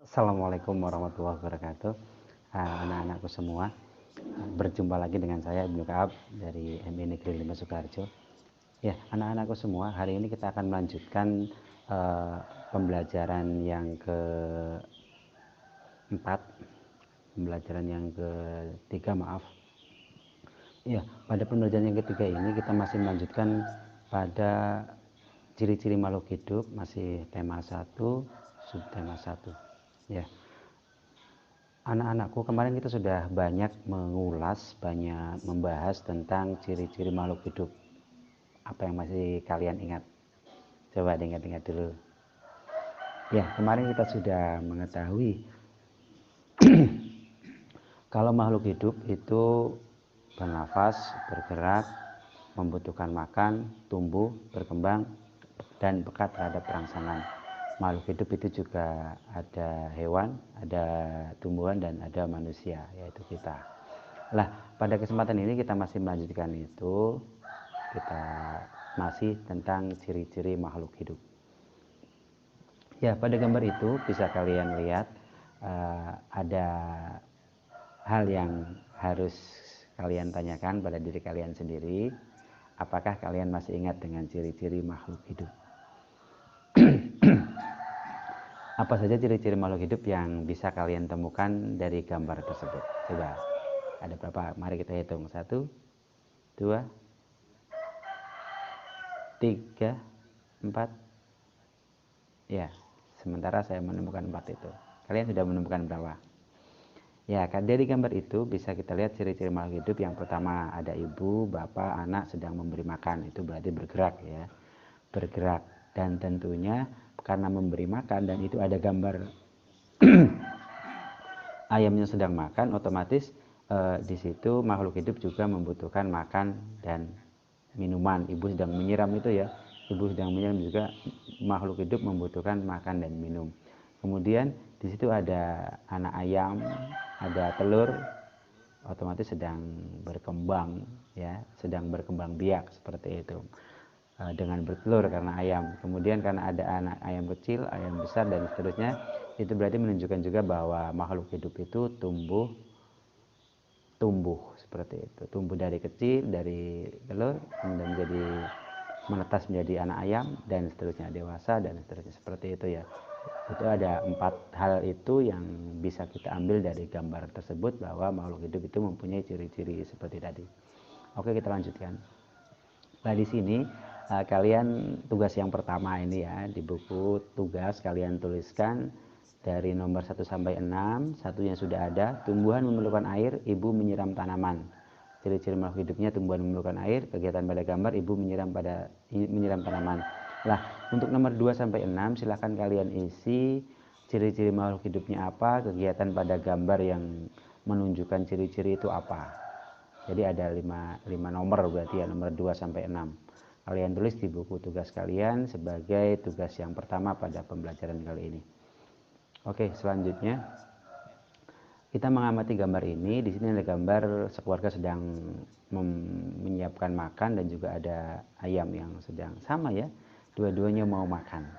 Assalamualaikum warahmatullahi wabarakatuh. Anak-anakku semua, berjumpa lagi dengan saya Ibnu Kaab dari MI Negeri 5 Sukoharjo. Ya, anak-anakku semua, hari ini kita akan melanjutkan pembelajaran yang keempat, pembelajaran yang ketiga, maaf. Ya, pada pembelajaran yang ketiga ini kita masih melanjutkan pada ciri-ciri makhluk hidup, masih tema 1, subtema 1. Ya. Anak-anakku, kemarin kita sudah banyak mengulas, banyak membahas tentang ciri-ciri makhluk hidup. Apa yang masih kalian ingat? Coba diingat-ingat dulu. Ya, kemarin kita sudah mengetahui kalau makhluk hidup itu bernafas, bergerak, membutuhkan makan, tumbuh, berkembang, dan peka terhadap rangsangan. Makhluk hidup itu juga ada hewan, ada tumbuhan, dan ada manusia, yaitu kita. Lah, pada kesempatan ini kita masih melanjutkan itu. Kita masih tentang ciri-ciri makhluk hidup. Ya, pada gambar itu bisa kalian lihat ada hal yang harus kalian tanyakan pada diri kalian sendiri. Apakah kalian masih ingat dengan ciri-ciri makhluk hidup? Apa saja ciri-ciri makhluk hidup yang bisa kalian temukan dari gambar tersebut? Coba, ada berapa? Mari kita hitung. 1, 2, 3, 4. Ya, sementara saya menemukan 4 itu. Kalian sudah menemukan berapa? Ya, dari gambar itu bisa kita lihat ciri-ciri makhluk hidup. Yang pertama ada ibu, bapak, anak sedang memberi makan. Itu berarti bergerak ya. Bergerak. Dan tentunya karena memberi makan dan itu ada gambar ayamnya sedang makan, otomatis di situ makhluk hidup juga membutuhkan makan dan minuman. Ibu sedang menyiram itu ya. Ibu sedang menyiram juga, makhluk hidup membutuhkan makan dan minum. Kemudian di situ ada anak ayam, ada telur, otomatis sedang berkembang ya, sedang berkembang biak seperti itu. Dengan bertelur karena ayam. Kemudian karena ada anak ayam kecil, ayam besar, dan seterusnya, itu berarti menunjukkan juga bahwa makhluk hidup itu tumbuh seperti itu. Tumbuh dari kecil, dari telur, kemudian menjadi menetas menjadi anak ayam, dan seterusnya dewasa, dan seterusnya seperti itu ya. Itu ada 4 hal itu yang bisa kita ambil dari gambar tersebut, bahwa makhluk hidup itu mempunyai ciri-ciri seperti tadi. Oke, kita lanjutkan. Nah, di sini kalian tugas yang pertama ini ya, di buku tugas kalian tuliskan dari nomor 1 sampai 6. Satunya sudah ada, tumbuhan memerlukan air, ibu menyiram tanaman. Ciri-ciri makhluk hidupnya tumbuhan memerlukan air, kegiatan pada gambar ibu menyiram tanaman. Nah, untuk nomor 2 sampai 6 silahkan kalian isi ciri-ciri makhluk hidupnya apa, kegiatan pada gambar yang menunjukkan ciri-ciri itu apa. Jadi ada 5 nomor berarti ya, nomor 2 sampai 6. Kalian tulis di buku tugas kalian sebagai tugas yang pertama pada pembelajaran kali ini. Oke, selanjutnya kita mengamati gambar ini. Di sini ada gambar sekeluarga sedang menyiapkan makan, dan juga ada ayam yang sedang sama ya. Dua-duanya mau makan.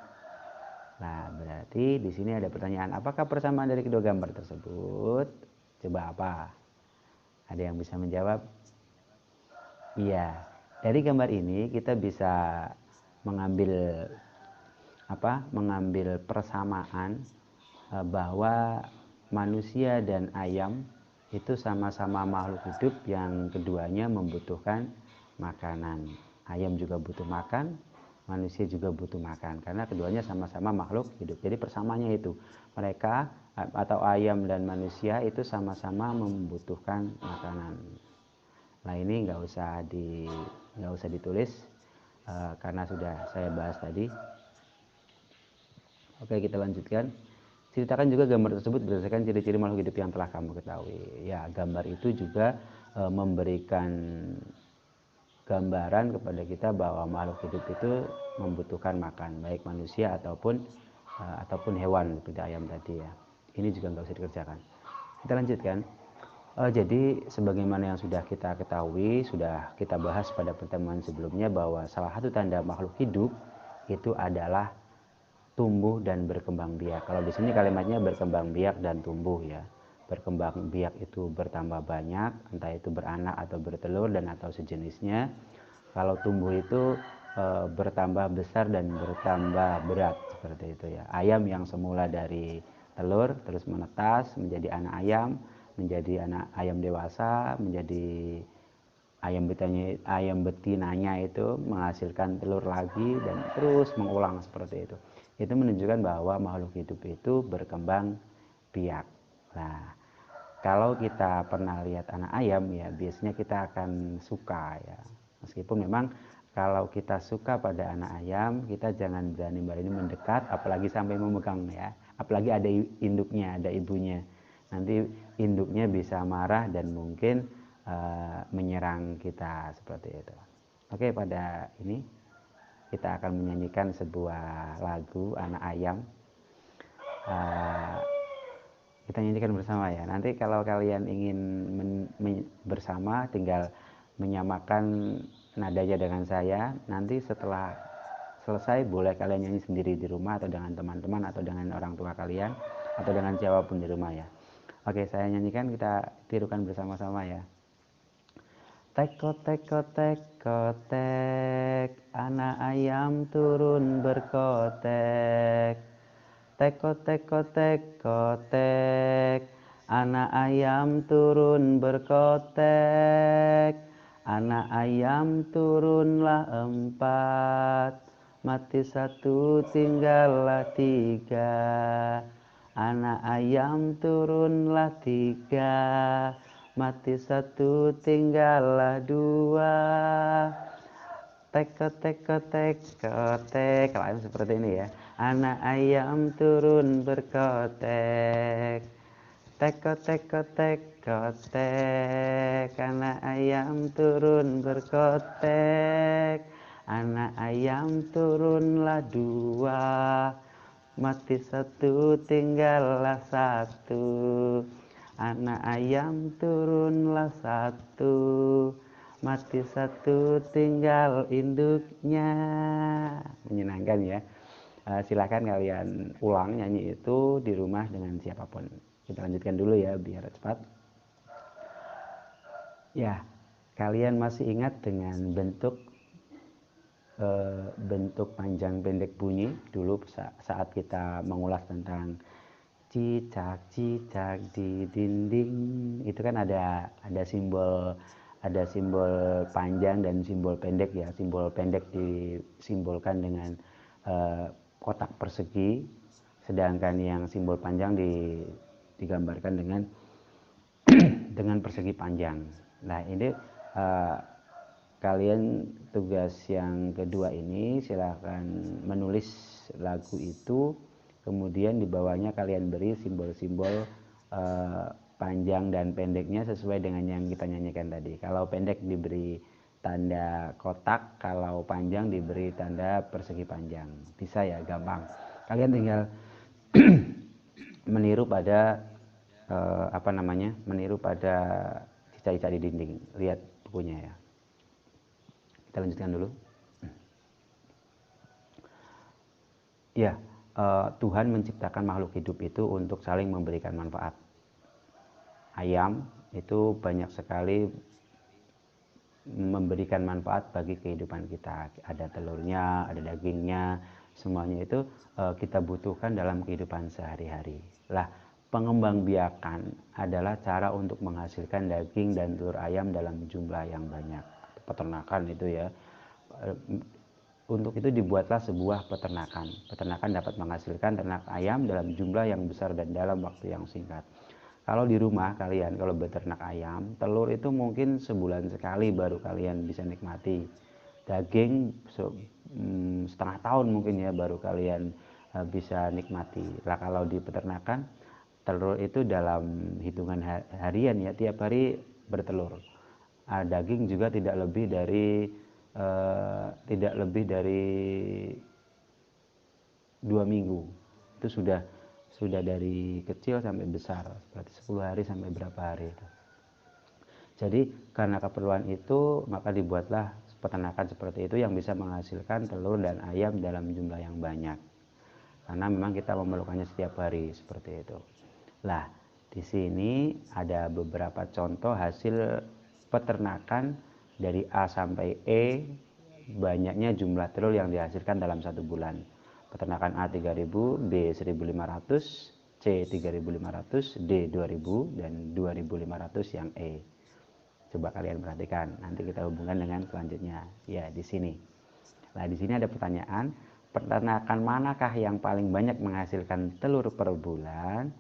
Nah, berarti di sini ada pertanyaan, apakah persamaan dari kedua gambar tersebut? Coba apa? Ada yang bisa menjawab? Iya, dari gambar ini kita bisa mengambil mengambil persamaan bahwa manusia dan ayam itu sama-sama makhluk hidup yang keduanya membutuhkan makanan. Ayam juga butuh makan, manusia juga butuh makan, karena keduanya sama-sama makhluk hidup. Jadi persamaannya itu, mereka atau ayam dan manusia itu sama-sama membutuhkan makanan. Nah, ini nggak usah ditulis karena sudah saya bahas tadi. Oke, kita lanjutkan. Ceritakan juga gambar tersebut berdasarkan ciri-ciri makhluk hidup yang telah kamu ketahui. Ya, gambar itu juga memberikan gambaran kepada kita bahwa makhluk hidup itu membutuhkan makan, baik manusia ataupun hewan seperti ayam tadi ya. Ini juga nggak usah dikerjakan. Kita lanjutkan. Jadi sebagaimana yang sudah kita ketahui, sudah kita bahas pada pertemuan sebelumnya, bahwa salah satu tanda makhluk hidup itu adalah tumbuh dan berkembang biak. Kalau di sini kalimatnya berkembang biak dan tumbuh ya. Berkembang biak itu bertambah banyak, entah itu beranak atau bertelur dan atau sejenisnya. Kalau tumbuh itu bertambah besar dan bertambah berat seperti itu ya. Ayam yang semula dari telur terus menetas menjadi anak ayam, menjadi anak ayam dewasa, menjadi ayam betinanya itu menghasilkan telur lagi dan terus mengulang seperti itu. Itu menunjukkan bahwa makhluk hidup itu berkembang biak. Nah, kalau kita pernah lihat anak ayam ya biasanya kita akan suka ya. Meskipun memang kalau kita suka pada anak ayam, kita jangan berani mendekat apalagi sampai memegang ya. Apalagi ada induknya, ada ibunya. Nanti induknya bisa marah dan mungkin menyerang kita seperti itu. Oke, pada ini kita akan menyanyikan sebuah lagu anak ayam. Kita nyanyikan bersama ya. Nanti kalau kalian ingin bersama tinggal menyamakan nadanya dengan saya. Nanti setelah selesai boleh kalian nyanyi sendiri di rumah atau dengan teman-teman atau dengan orang tua kalian atau dengan siapapun di rumah ya. Oke, saya nyanyikan, kita tirukan bersama-sama ya. Teko teko teko tek, anak ayam turun berkotek. Teko teko teko tek, anak ayam turun berkotek. Anak ayam turunlah 4, mati 1 tinggallah 3. Anak ayam turunlah 3, mati 1 tinggallah 2. Teko teko teko tek. Kalau ayam seperti ini ya. Anak ayam turun berkotek. Teko teko teko tek. Anak ayam turun berkotek. Anak ayam turunlah 2, mati 1 tinggallah 1. Anak ayam turunlah 1, mati 1 tinggal induknya. Menyenangkan ya. Silahkan kalian ulang nyanyi itu di rumah dengan siapapun. Kita lanjutkan dulu ya biar cepat. Ya, kalian masih ingat dengan bentuk panjang pendek bunyi dulu saat kita mengulas tentang cicak cicak di dinding, itu kan ada simbol panjang dan simbol pendek ya. Simbol pendek disimbolkan dengan kotak persegi, sedangkan yang simbol panjang digambarkan dengan dengan persegi panjang. Nah, ini kalian tugas yang kedua ini silahkan menulis lagu itu, kemudian di bawahnya kalian beri simbol-simbol panjang dan pendeknya sesuai dengan yang kita nyanyikan tadi. Kalau pendek diberi tanda kotak, kalau panjang diberi tanda persegi panjang. Bisa ya, gampang. Kalian tinggal meniru pada meniru pada cicak-cicak di dinding. Lihat bukunya ya. Kita lanjutkan dulu. Ya, Tuhan menciptakan makhluk hidup itu untuk saling memberikan manfaat. Ayam itu banyak sekali memberikan manfaat bagi kehidupan kita. Ada telurnya, ada dagingnya, semuanya itu kita butuhkan dalam kehidupan sehari-hari. Lah, pengembangbiakan adalah cara untuk menghasilkan daging dan telur ayam dalam jumlah yang banyak. Peternakan itu ya. Untuk itu dibuatlah sebuah peternakan. Peternakan dapat menghasilkan ternak ayam dalam jumlah yang besar dan dalam waktu yang singkat. Kalau di rumah kalian, kalau beternak ayam, telur itu mungkin sebulan sekali baru kalian bisa nikmati. Daging setengah tahun mungkin ya baru kalian bisa nikmati. Lah kalau di peternakan, telur itu dalam hitungan harian ya, tiap hari bertelur. Daging juga tidak lebih dari 2 minggu. Itu sudah dari kecil sampai besar, berarti 10 hari sampai berapa hari itu. Jadi karena keperluan itu maka dibuatlah peternakan seperti itu yang bisa menghasilkan telur dan ayam dalam jumlah yang banyak. karena memang kita memerlukannya setiap hari seperti itu. Lah, di sini ada beberapa contoh hasil peternakan dari A sampai E, banyaknya jumlah telur yang dihasilkan dalam satu bulan. Peternakan A 3000, B 1500, C 3500, D 2000, dan 2500 yang E. Coba kalian perhatikan, nanti kita hubungkan dengan selanjutnya. Ya, di sini. Nah, di sini ada pertanyaan, peternakan manakah yang paling banyak menghasilkan telur per bulan?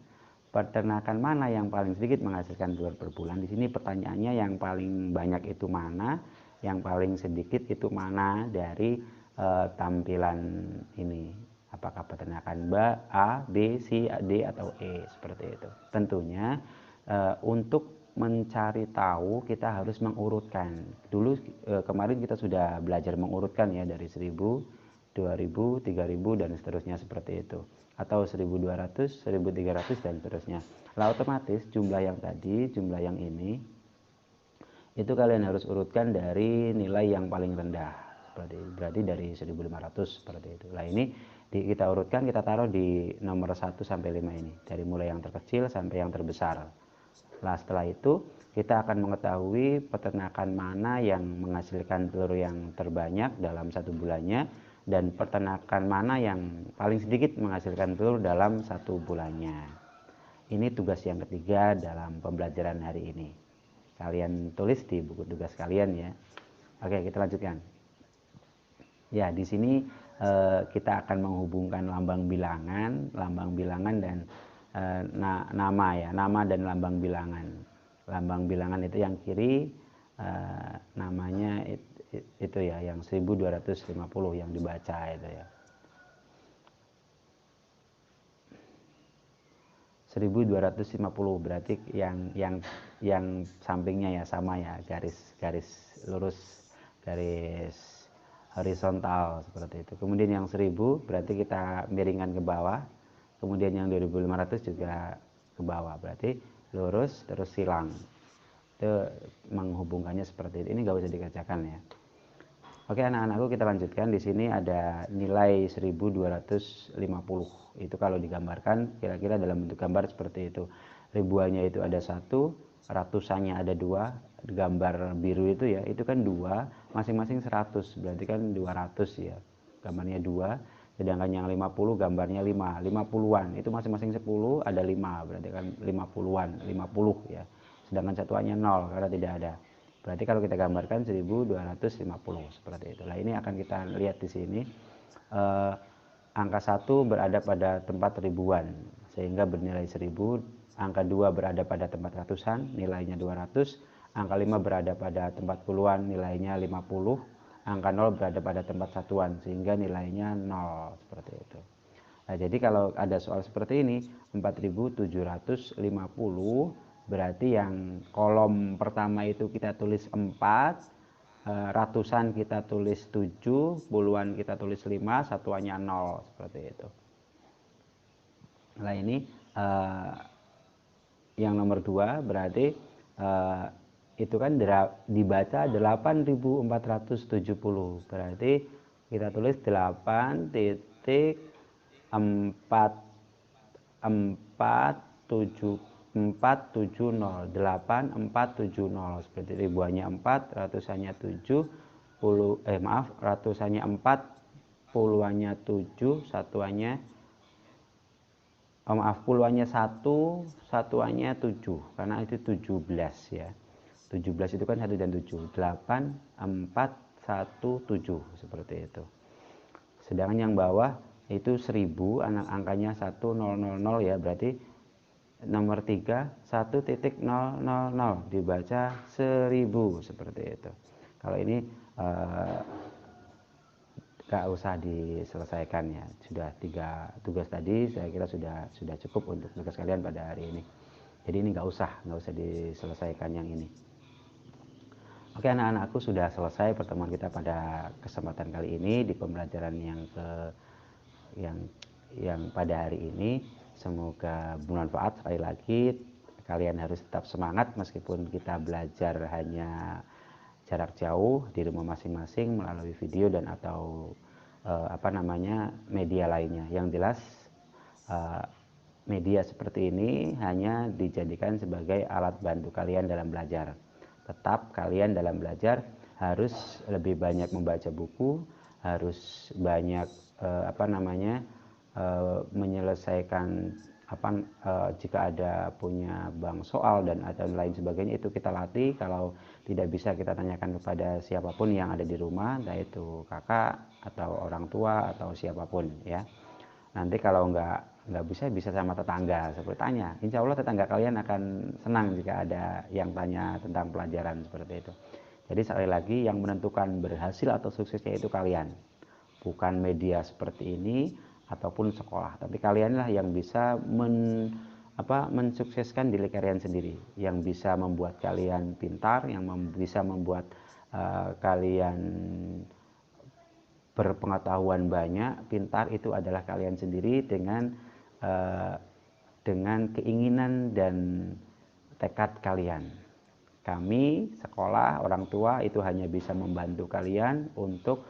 Peternakan mana yang paling sedikit menghasilkan telur per bulan? Di sini pertanyaannya yang paling banyak itu mana, yang paling sedikit itu mana dari tampilan ini. Apakah peternakan A, B, C, D, atau E, seperti itu. Tentunya untuk mencari tahu kita harus mengurutkan. Dulu kemarin kita sudah belajar mengurutkan ya, dari 1000, 2000, 3000, dan seterusnya seperti itu. Atau 1200, 1300, dan seterusnya. Lah otomatis jumlah yang tadi, jumlah yang ini, itu kalian harus urutkan dari nilai yang paling rendah. Berarti dari 1500 seperti itu. Lah ini kita urutkan, kita taruh di nomor 1 sampai 5 ini. Dari mulai yang terkecil sampai yang terbesar. Nah, setelah itu kita akan mengetahui peternakan mana yang menghasilkan telur yang terbanyak dalam satu bulannya, dan peternakan mana yang paling sedikit menghasilkan telur dalam satu bulannya. Ini tugas yang ketiga dalam pembelajaran hari ini. Kalian tulis di buku tugas kalian ya. Oke, kita lanjutkan. Ya, di sini kita akan menghubungkan lambang bilangan dan nama ya, nama dan lambang bilangan. Lambang bilangan itu yang kiri, namanya itu ya, yang 1250 yang dibaca itu ya. 1250 berarti yang sampingnya ya sama ya, garis lurus, garis horizontal seperti itu. Kemudian yang 1000 berarti kita miringkan ke bawah. Kemudian yang 2500 juga ke bawah, berarti lurus terus silang. Itu menghubungkannya seperti itu. Ini nggak usah dikerjakan ya. Oke anak-anakku, kita lanjutkan. Di sini ada nilai 1250. Itu kalau digambarkan kira-kira dalam bentuk gambar seperti itu. Ribuannya itu ada 1, ratusannya ada 2. Gambar biru itu ya, itu kan 2, masing-masing 100. Berarti kan 200 ya. Gambarnya 2. Sedangkan yang 50 gambarnya 5. 50-an itu masing-masing 10, ada 5. Berarti kan 50-an, 50 ya. Sedangkan satuannya 0 karena tidak ada. Berarti kalau kita gambarkan 1250 seperti itu. Nah, ini akan kita lihat di sini. Angka 1 berada pada tempat ribuan sehingga bernilai 1000. Angka 2 berada pada tempat ratusan, nilainya 200. Angka 5 berada pada tempat puluhan, nilainya 50. Angka 0 berada pada tempat satuan sehingga nilainya 0 seperti itu. Nah, jadi kalau ada soal seperti ini 4750, berarti yang kolom pertama itu kita tulis 4, ratusan kita tulis 7, puluhan kita tulis 5, satuannya 0 seperti itu. Nah, ini yang nomor 2 berarti itu kan dibaca 8470, berarti kita tulis 8.470 seperti ribuannya 4, ratusannya 7, ratusannya 4, puluhannya 7, satuannya puluhannya 1, satuannya 7 karena itu 17 ya. 17 itu kan 1 dan 7. 8, 4, 1, 7 seperti itu. Sedangkan yang bawah itu 1000, angkanya 1000 ya, berarti nomor 3 1.000 dibaca 1000 seperti itu. Kalau ini gak usah diselesaikan ya, sudah 3 tugas tadi saya kira sudah cukup untuk tugas kalian pada hari ini. Jadi ini nggak usah diselesaikan yang ini. Oke anak-anakku, sudah selesai pertemuan kita pada kesempatan kali ini di pembelajaran yang pada hari ini. Semoga bermanfaat. Sekali lagi kalian harus tetap semangat meskipun kita belajar hanya jarak jauh di rumah masing-masing melalui video dan atau media lainnya. Yang jelas uh, media seperti ini hanya dijadikan sebagai alat bantu kalian dalam belajar. Tetap kalian dalam belajar harus lebih banyak membaca buku, harus banyak menyelesaikan jika ada punya bank soal dan atau lain sebagainya, itu kita latih. Kalau tidak bisa, kita tanyakan kepada siapapun yang ada di rumah, entah itu kakak atau orang tua atau siapapun ya. Nanti kalau nggak bisa sama tetangga, seperti tanya. Insya Allah tetangga kalian akan senang jika ada yang tanya tentang pelajaran seperti itu. Jadi sekali lagi, yang menentukan berhasil atau suksesnya itu kalian, bukan media seperti ini ataupun sekolah, tapi kalianlah yang bisa mensukseskan diri kalian sendiri, yang bisa membuat kalian pintar, yang bisa membuat kalian berpengetahuan banyak, pintar, itu adalah kalian sendiri dengan keinginan dan tekad kalian. Kami sekolah, orang tua itu hanya bisa membantu kalian untuk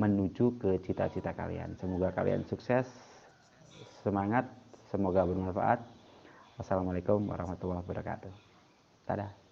menuju ke cita-cita kalian. Semoga kalian sukses, semangat, semoga bermanfaat. Wassalamualaikum warahmatullahi wabarakatuh. Dadah.